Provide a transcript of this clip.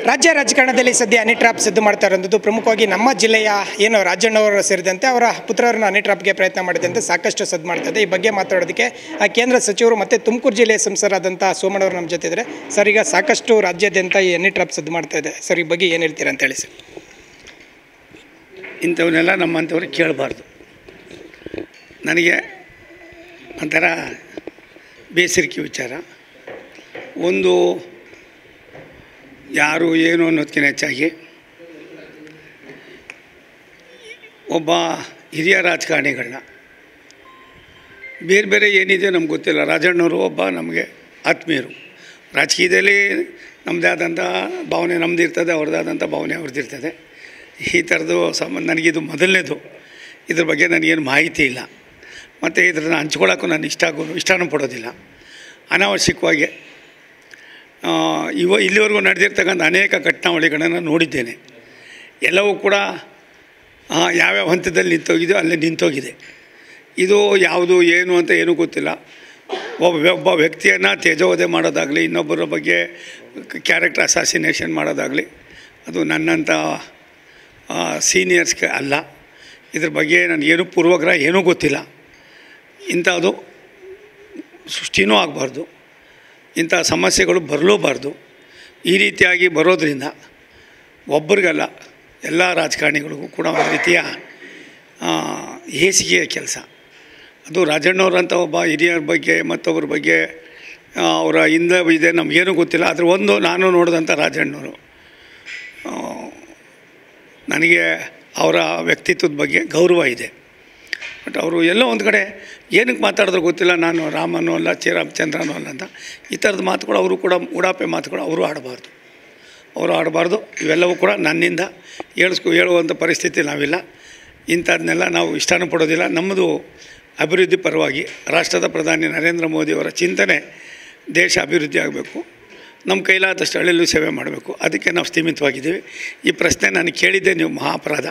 ರಾಜ್ಯ ರಾಜಕಾರಣದಲ್ಲಿ ಸದ್ಯ ಹನಿ ಟ್ರಾಪ್ ಸಿದ್ಧ ಮಾಡ್ತಾ ಇರೋದು ಪ್ರಮುಖವಾಗಿ ನಮ್ಮ ಜಿಲ್ಲೆಯ ಏನು ರಾಜಣ್ಣವರು ಸೇರಿದಂತೆ ಅವರ ಪುತ್ರರನ್ನು ಹನಿ ಟ್ರಾಪ್ಗೆ ಪ್ರಯತ್ನ ಮಾಡಿದಂತೆ ಸಾಕಷ್ಟು ಸದ್ದು ಮಾಡ್ತಾ ಈ ಬಗ್ಗೆ ಮಾತಾಡೋದಕ್ಕೆ ಕೇಂದ್ರ ಸಚಿವರು ಮತ್ತು ತುಮಕೂರು ಜಿಲ್ಲೆಯ ಸಂಸದರಾದಂಥ ಸೋಮಣ್ಣವರು ನಮ್ಮ ಜೊತೆ ಇದ್ದಾರೆ. ಸರ್, ಈಗ ಸಾಕಷ್ಟು ರಾಜ್ಯಾದ್ಯಂತ ಈ ಹನಿ ಟ್ರಾಪ್ ಸದ್ದು ಮಾಡ್ತಾ ಇದೆ. ಸರ್, ಈ ಬಗ್ಗೆ ಏನು ಹೇಳ್ತೀರಾ ಅಂತ ಹೇಳಿ ಸರ್. ಇಂಥವನ್ನೆಲ್ಲ ನಮ್ಮಂಥವ್ರಿಗೆ ಕೇಳಬಾರ್ದು. ನನಗೆ ಒಂಥರ ಬೇಸರಿಕೆ ವಿಚಾರ. ಒಂದು ಯಾರು ಏನು ಅನ್ನೋದಕ್ಕಿಂತ ಹೆಚ್ಚಾಗಿ ಒಬ್ಬ ಹಿರಿಯ ರಾಜಕಾರಣಿಗಳನ್ನ ಬೇರೆ ಬೇರೆ ಏನಿದೆ ನಮ್ಗೆ ಗೊತ್ತಿಲ್ಲ. ರಾಜಣ್ಣವರು ಒಬ್ಬ ನಮಗೆ ಆತ್ಮೀಯರು. ರಾಜಕೀಯದಲ್ಲಿ ನಮ್ಮದೇ ಆದಂಥ ಭಾವನೆ ನಮ್ಮದಿರ್ತದೆ, ಅವ್ರದ್ದಾದಂಥ ಭಾವನೆ ಅವ್ರದ್ದಿರ್ತದೆ. ಈ ಥರದ್ದು ನನಗಿದು ಮೊದಲನೇದು. ಇದ್ರ ಬಗ್ಗೆ ನನಗೇನು ಮಾಹಿತಿ ಇಲ್ಲ ಮತ್ತು ಇದನ್ನು ಹಂಚ್ಕೊಳ್ಳೋಕ್ಕೂ ನಾನು ಇಷ್ಟನೂ ಪಡೋದಿಲ್ಲ. ಅನಾವಶ್ಯಕವಾಗಿ ಇಲ್ಲಿವರೆಗೂ ನಡೆದಿರ್ತಕ್ಕಂಥ ಅನೇಕ ಘಟನಾವಳಿಗಳನ್ನು ನೋಡಿದ್ದೇನೆ. ಎಲ್ಲವೂ ಕೂಡ ಯಾವ್ಯಾವ ಹಂತದಲ್ಲಿ ನಿಂತೋಗಿದೆಯೋ ಅಲ್ಲೇ ನಿಂತೋಗಿದೆ. ಇದು ಯಾವುದು ಏನು ಅಂತ ಏನೂ ಗೊತ್ತಿಲ್ಲ. ಒಬ್ಬ ವ್ಯಕ್ತಿಯನ್ನು ತೇಜೋವಧೆ ಮಾಡೋದಾಗಲಿ, ಇನ್ನೊಬ್ಬರ ಬಗ್ಗೆ ಕ್ಯಾರೆಕ್ಟರ್ ಅಸಾಸಿನೇಷನ್ ಮಾಡೋದಾಗಲಿ ಅದು ನನ್ನಂಥ ಸೀನಿಯರ್ಸ್ಗೆ ಅಲ್ಲ. ಇದ್ರ ಬಗ್ಗೆ ನನಗೇನು ಪೂರ್ವಗ್ರಹ ಏನೂ ಗೊತ್ತಿಲ್ಲ. ಇಂಥದ್ದು ಸೃಷ್ಟಿನೂ ಆಗಬಾರ್ದು, ಇಂಥ ಸಮಸ್ಯೆಗಳು ಬರಲೂಬಾರ್ದು. ಈ ರೀತಿಯಾಗಿ ಬರೋದರಿಂದ ಒಬ್ಬರಿಗಲ್ಲ ಎಲ್ಲ ರಾಜಕಾರಣಿಗಳಿಗೂ ಕೂಡ ಒಂದು ರೀತಿಯ ಹೇಸಿಗೆಯ ಕೆಲಸ. ಅದು ರಾಜಣ್ಣವ್ರಂಥ ಒಬ್ಬ ಹಿರಿಯರ ಬಗ್ಗೆ ಮತ್ತೊಬ್ಬರ ಬಗ್ಗೆ ಅವರ ಹಿಂದೆ ಇದೆ ನಮಗೇನೂ ಗೊತ್ತಿಲ್ಲ. ಅದ್ರ ಒಂದು ನಾನು ನೋಡಿದಂಥ ರಾಜಣ್ಣವರು, ನನಗೆ ಅವರ ವ್ಯಕ್ತಿತ್ವದ ಬಗ್ಗೆ ಗೌರವ ಇದೆ. ಬಟ್ ಅವರು ಎಲ್ಲೋ ಒಂದು ಕಡೆ ಏನಕ್ಕೆ ಮಾತಾಡಿದ್ರು ಗೊತ್ತಿಲ್ಲ. ನಾನು ರಾಮನೂ ಅಲ್ಲ, ಶ್ರೀರಾಮಚಂದ್ರನೂ ಅಲ್ಲ ಅಂತ ಈ ಥರದ ಮಾತುಗಳು ಅವರು ಕೂಡ ಉಡಾಪೆ ಮಾತುಗಳು ಅವರು ಆಡಬಾರ್ದು. ಇವೆಲ್ಲವೂ ಕೂಡ ನನ್ನಿಂದ ಹೇಳುವಂಥ ಪರಿಸ್ಥಿತಿ ನಾವಿಲ್ಲ. ಇಂಥದನ್ನೆಲ್ಲ ನಾವು ಇಷ್ಟನೂ ಪಡೋದಿಲ್ಲ. ನಮ್ಮದು ಅಭಿವೃದ್ಧಿ ಪರವಾಗಿ ರಾಷ್ಟ್ರದ ಪ್ರಧಾನಿ ನರೇಂದ್ರ ಮೋದಿಯವರ ಚಿಂತನೆ ದೇಶ ಅಭಿವೃದ್ಧಿ ಆಗಬೇಕು, ನಮ್ಮ ಕೈಲಾದಷ್ಟು ಹಳ್ಳಿಯಲ್ಲೂ ಸೇವೆ ಮಾಡಬೇಕು. ಅದಕ್ಕೆ ನಾವು ಸ್ಥೀಮಿತವಾಗಿದ್ದೀವಿ. ಈ ಪ್ರಶ್ನೆ ನಾನು ಕೇಳಿದ್ದೆ, ನೀವು ಮಹಾ ಅಪರಾಧ.